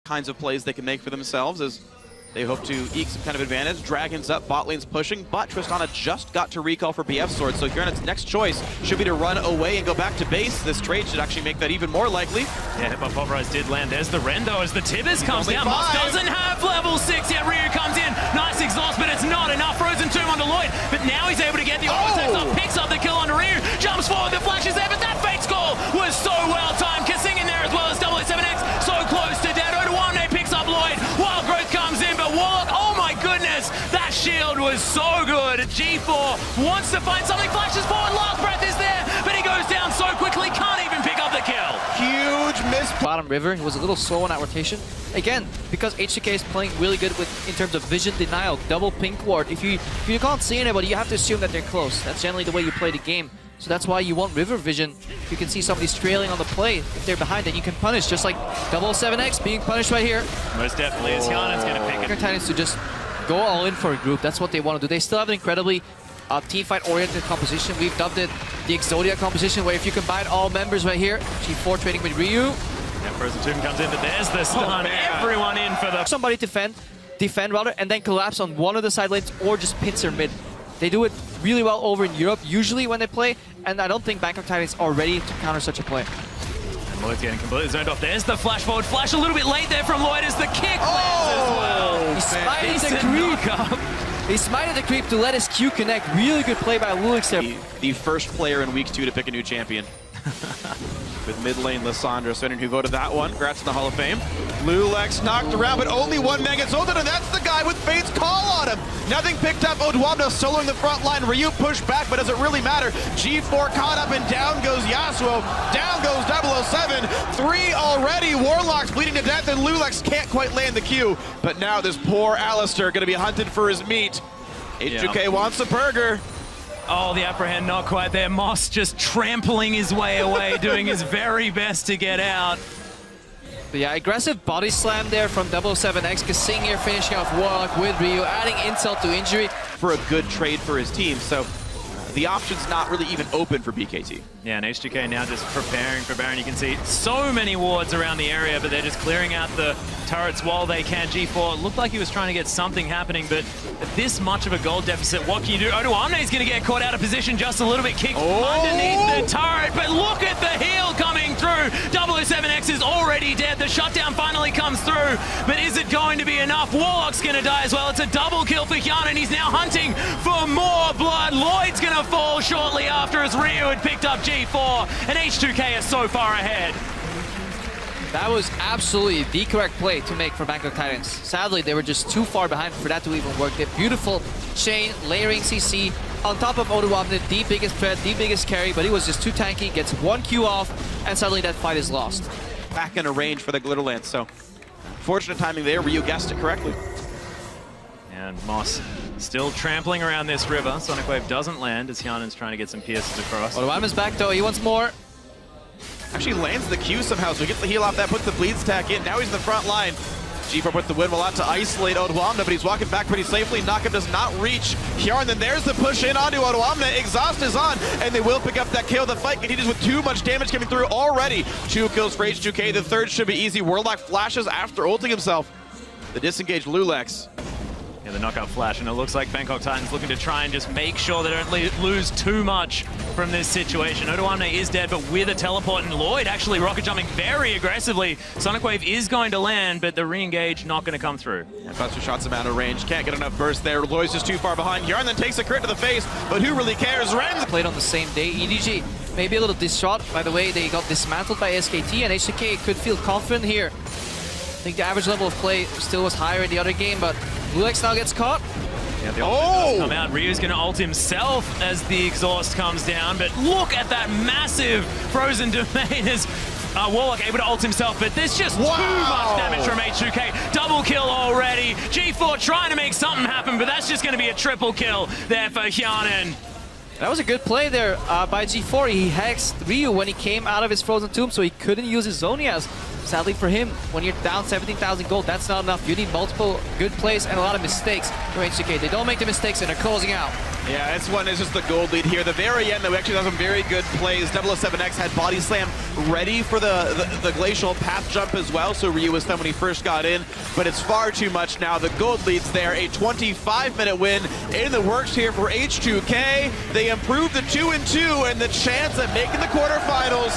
kinds of plays they can make for themselves as they hope to eke some kind of advantage. Dragon's up, bot lane's pushing, but Tristana just got to recall for BF Sword, so Huronet's next choice should be to run away and go back to base. This trade should actually make that even more likely. Yeah, Hitbot Pulverize did land. There's the Rendo as the Tibbers comes down. Moss doesn't have level 6 yet. Ryu comes in. Nice exhaust, but it's not enough. Frozen Tomb onto Lloyd, but now he's able to get the auto off, picks up the kill on Ryu, jumps forward, the flash is there, but that fake score was so well timed. Kissing in there as well as 007X, so close to dead. Odoamne picks up Lloyd. Wild Growth comes in, but Warlock, oh my goodness, that shield was so good. G4 wants to find something, flashes forward, last breath is there, but he goes down so quickly, can't even pick up the kill. Huge miss. Bottom river, he was a little slow on that rotation. Again, because H2K is playing really good with in terms of vision denial, double pink ward. If you can't see anybody, you have to assume that they're close. That's generally the way you play the game. So that's why you want river vision. You can see somebody's trailing on the play. If they're behind, then you can punish, just like 007X being punished right here. Most definitely, as Hyanen's going to pick it. Titans to just go all in for a group. That's what they want to do. They still have an incredibly team fight oriented composition. We've dubbed it the Exodia composition, where if you combine all members right here, G4 trading with Ryu. Yeah, Frozen Tomb comes in, but there's the stun. Everyone in for the... Somebody defend rather, and then collapse on one of the side lanes or just pincer mid. They do it really well over in Europe, usually when they play, and I don't think Bangkok Titans are ready to counter such a play. And Lloyd's getting completely zoned off. There's the flash forward. Flash a little bit late there from Lloyd as the kick lands as well. He smited the creep. He smited the creep to let his Q connect. Really good play by Lulix there. The first player in week 2 to pick a new champion. With mid lane Lissandra, so who voted that one. Congrats in the Hall of Fame. Lulix knocked around, but only one man gets ulted, and that's the guy with Fate's call on him. Nothing picked up. Odoamne soloing the front line. Ryu pushed back, but does it really matter? G4 caught up, and down goes Yasuo. Down goes 007. 3 already. Warlock's bleeding to death, and Lulix can't quite land the Q. But now this poor Alistair going to be hunted for his meat. H2K wants a burger. Oh, the apprehend not quite there. Moss just trampling his way away, doing his very best to get out. But yeah, aggressive body slam there from 007X. Kasing here finishing off Warlock with Ryu, adding insult to injury. For a good trade for his team, so the option's not really even open for BKT. Yeah, and H2K now just preparing for Baron. You can see so many wards around the area, but they're just clearing out the turrets while they can. G4 looked like he was trying to get something happening, but at this much of a gold deficit, what can you do? Odoamne is going to get caught out of position just a little bit, kicked underneath the turret, but look at the heal coming through. 007X is already dead. The shutdown finally comes through, but is it going to be enough? Warlock's going to die as well. It's a double kill for Hyanen. He's now hunting for more blood. Lloyd's going to fall shortly after as Ryu had picked up G4, and H2K is so far ahead. That was absolutely the correct play to make for Bangkok Titans. Sadly, they were just too far behind for that to even work. The beautiful chain, layering CC on top of Odoamne, the biggest threat, the biggest carry, but he was just too tanky, gets 1 Q off, and suddenly that fight is lost. Back in a range for the Glitterlance, so fortunate timing there. Ryu guessed it correctly. And Moss still trampling around this river. Sonic Wave doesn't land as Hyanen's trying to get some pierces across. Odoamne's back though, he wants more. Actually lands the Q somehow, so he gets the heal off that, puts the bleed stack in. Now he's in the front line. G4 puts the windmill out to isolate Odoamne, but he's walking back pretty safely. Knockup does not reach Hjarn. Then there's the push in onto Odoamne. Exhaust is on, and they will pick up that kill. The fight continues with too much damage coming through already. 2 kills for H2K. The third should be easy. Warlock flashes after ulting himself. The disengaged Lulix. Yeah, the knockout flash, and it looks like Bangkok Titans looking to try and just make sure they don't lose too much from this situation. Odoamne is dead, but with a teleport, and Lloyd actually rocket jumping very aggressively. Sonic Wave is going to land, but the re-engage not going to come through. Yeah, Buster shots him out of range, can't get enough burst there. Lloyd's just too far behind. Yarn then takes a crit to the face, but who really cares? Ren's Played on the same day. EDG maybe a little distraught by the way they got dismantled by SKT, and H2K could feel confident here. I think the average level of play still was higher in the other game, but Lulix now gets caught. Yeah, the ult does come out. Ryu's going to ult himself as the exhaust comes down, but look at that massive frozen domain as Warlock able to ult himself, but there's just too much damage from H2K. Double kill already. G4 trying to make something happen, but that's just going to be a triple kill there for Hyanen. That was a good play there by G4. He hexed Ryu when he came out of his frozen tomb, so he couldn't use his Zonias. sadly for him, when you're down 17,000 gold, that's not enough. You need multiple good plays and a lot of mistakes for H2K. They don't make the mistakes and they're closing out. Yeah, this one is just the gold lead here. The very end, though, we actually have some very good plays. 007X had body slam ready for the glacial path jump as well, so Ryu was done when he first got in, but it's far too much now. The gold lead's there. A 25-minute win in the works here for H2K. They improved to 2-2, and the chance at making the quarterfinals